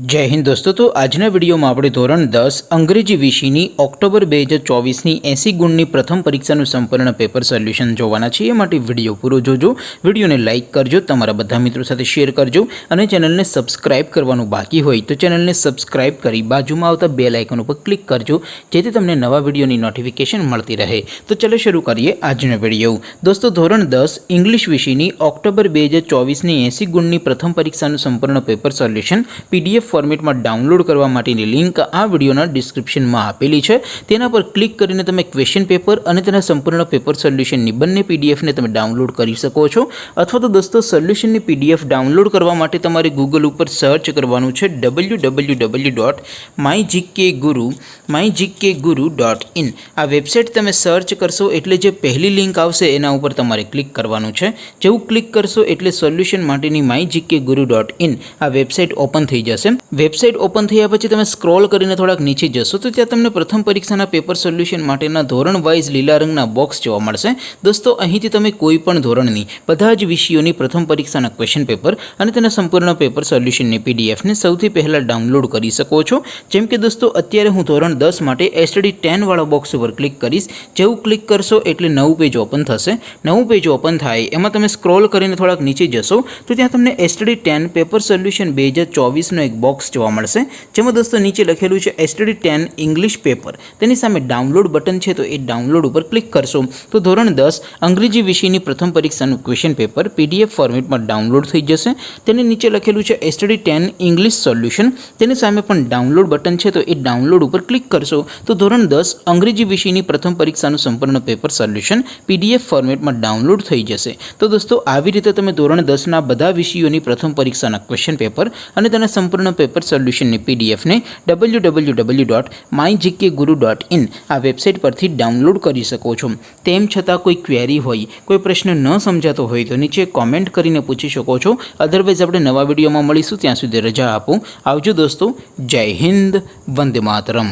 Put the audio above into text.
जय हिंद दोस्तों। तो आजना विडियो में આપણે ધોરણ 10 અંગ્રેજી વિષયની ઓક્ટોબર 2024ની 80 ગુણની પ્રથમ પરીક્ષાનું સંપૂર્ણ પેપર સોલ્યુશન જોવાના છે। એ માટે વિડિયો પૂરો જોજો, વિડિયોને લાઇક કરજો, તમારા બધા મિત્રો સાથે શેર કરજો અને ચેનલને સબસ્ક્રાઇબ કરવાનું બાકી હોય તો ચેનલને સબસ્ક્રાઇબ કરી બાજુમાં આવતા બેલ આઇકન ઉપર ક્લિક કરજો જેથી તમને નવા વિડિયોની નોટિફિકેશન મળતી રહે। તો ચલો શરૂ કરીએ આજનો વિડિયો। દોસ્તો ધોરણ 10 ઇંગ્લિશ વિષયની ઓક્ટોબર 2024ની 80 ગુણની પ્રથમ પરીક્ષાનું સંપૂર્ણ પેપર સોલ્યુશન PDF फॉर्मेट में डाउनलॉड करवा माटेनी लिंक आ विडियोना डिस्क्रिप्शन में आपेली है। तेना पर क्लिक करीने तमे क्वेश्चन पेपर अने तेना संपूर्ण पेपर सोल्यूशन नी बंने PDF ने तमे डाउनलॉड करी सको छो। अथवा तो दोस्तों सोल्यूशन नी PDF डाउनलॉड करवा माटे तमारे गूगल पर सर्च करवानुं छे www.mygkguru.in। आ वेबसाइट तमे सर्च करशो एटले जे पहली लिंक आवशे एना उपर तमारे क्लिक करवानुं छे। जेवुं क्लिक करशो एटले सोल्यूशन माटेनी mygkguru.in आ वेबसाइट ओपन थई जशे। वेबसाइट ओपन थया पछी तमे स्क्रॉल करीने थोड़ाक नीचे जशो तो त्यां तमने प्रथम परीक्षाना पेपर सोल्यूशन माटेना धोरण वाइज लीला रंगना बॉक्स जोवा मळशे। दोस्तों અહીંથી તમે કોઈપણ ધોરણની બધા જ વિષયોની પ્રથમ પરીક્ષાના ક્વેશ્ચન પેપર અને તેના સંપૂર્ણ પેપર સોલ્યુશનની PDF ને સૌથી પહેલા ડાઉનલોડ કરી શકો છો। જેમ કે દોસ્તો અત્યારે હું ધોરણ 10 માટે STD 10 વાળા બોક્સ ઉપર ક્લિક કરીશ। જેવું ક્લિક કરશો એટલે નવું પેજ ઓપન થશે। નવું પેજ ઓપન થાય એમાં તમે સ્ક્રોલ કરીને થોડાક નીચે જશો તો ત્યાં તમને STD 10 પેપર સોલ્યુશન 2024 નો એક બોક્સ જોવા મળશે જેમાં दोस्तों नीचे लखेलू है STD 10 इंग्लिश पेपर। तेनी सामे डाउनलॉड बटन है तो ये डाउनलॉड पर क्लिक करशो तो धोरण 10 अंग्रेजी विषयनी प्रथम परीक्षाનું क्वेश्चन पेपर PDF फॉर्मेट में डाउनलॉड थई जशे। तेनी नीचे लखेलू है STD 10 इंग्लिश सोल्यूशन। तेनी सामे पण डाउनलॉड बटन है तो ये डाउनलॉड पर क्लिक करशो तो धोरण 10 अंग्रेजी विषयनी प्रथम परीक्षाનું संपूर्ण पेपर सोल्यूशन PDF फॉर्मेट में डाउनलॉड थई जशे। तो दोस्तों આવી રીતે તમે ધોરણ 10 ના બધા વિષયોની પ્રથમ પરીક્ષાના ક્વેશ્ચન પેપર અને તેના સંપૂર્ણ પેપર સોલ્યુશનની PDF ने www.mygkguru.in आ वेबसाइट परथी डाउनलॉड करी सको छो। तेम छतां कोई क्वेरी होय, कोई प्रश्न न समजातो होय तो नीचे कॉमेंट करीने पूछी शको छो। अदरवाइज आपणे नवा विडियोमां मळीशुं, त्यां सुधी रजा आपो। आवजो दोस्तों। जय हिंद, वंदे मातरम।